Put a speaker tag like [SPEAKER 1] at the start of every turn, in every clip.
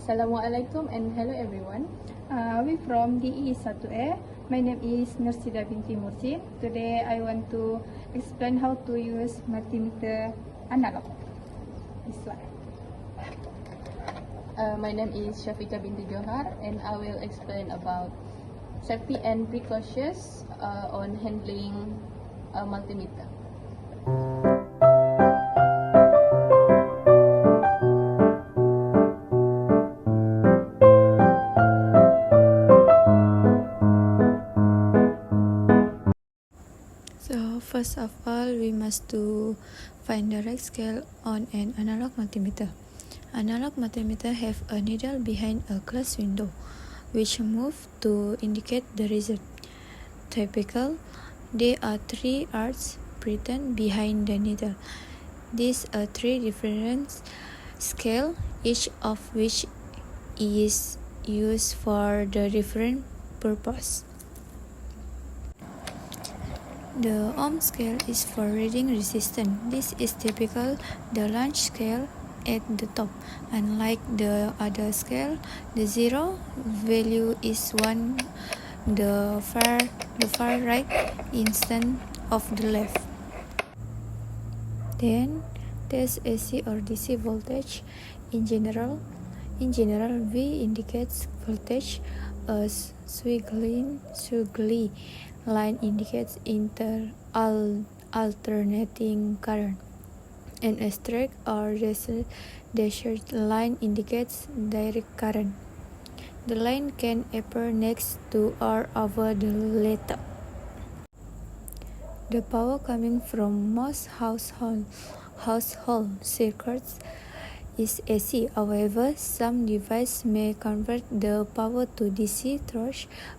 [SPEAKER 1] Assalamualaikum and hello everyone.
[SPEAKER 2] We from DE1A. My name is Nursida binti Mursi. Today I want to explain how to use multimeter analog. This one.
[SPEAKER 1] My name is Shafika binti Johar and I will explain about safety and precautions on handling a multimeter.
[SPEAKER 3] So first of all, we must to find the right scale on an analog multimeter. Analog multimeter have a needle behind a glass window, which move to indicate the result. Typical, there are three arcs written behind the needle. These are three different scales, each of which is used for the different purpose. The ohm scale is for reading resistance. This is typical the large scale at the top. Unlike the other scale, the zero value is 1, the far right instead of the left. Then test AC or DC voltage. In general, V indicates voltage. A squiggly line indicates alternating current, and a straight or dashed line indicates direct current. The line can appear next to or over the latter. The power coming from most household circuits is AC. However, some devices may convert the power to DC through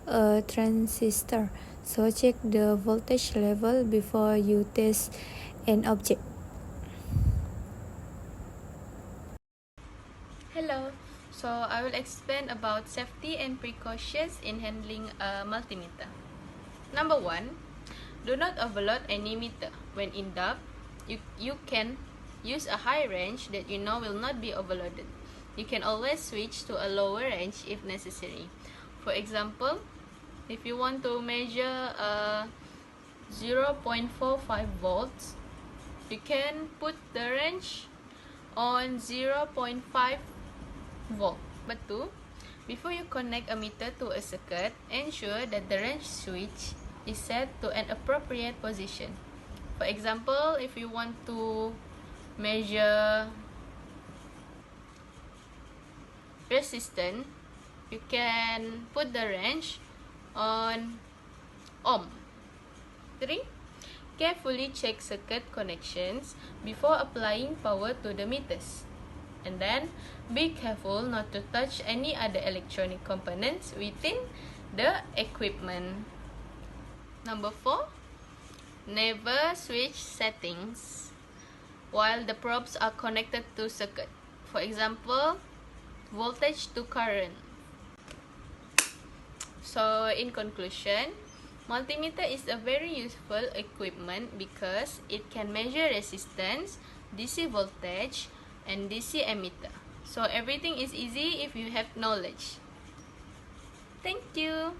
[SPEAKER 3] a transistor. So check the voltage level before you test an object.
[SPEAKER 1] Hello. So I will explain about safety and precautions in handling a multimeter. Number 1, do not overload any meter. When in doubt, you can use a high range that you know will not be overloaded. You can always switch to a lower range if necessary. For example, if you want to measure 0.45 volts, you can put the range on 0.5 volt. But 2, before you connect a meter to a circuit, ensure that the range switch is set to an appropriate position. For example, if you want to measure resistance, you can put the range on ohm. 3, carefully check circuit connections before applying power to the meters. And then, be careful not to touch any other electronic components within the equipment. Number 4, never switch settings while the probes are connected to circuit. For example, voltage to current. So in conclusion, multimeter is a very useful equipment because it can measure resistance, DC voltage, and DC emitter. So everything is easy if you have knowledge. Thank you.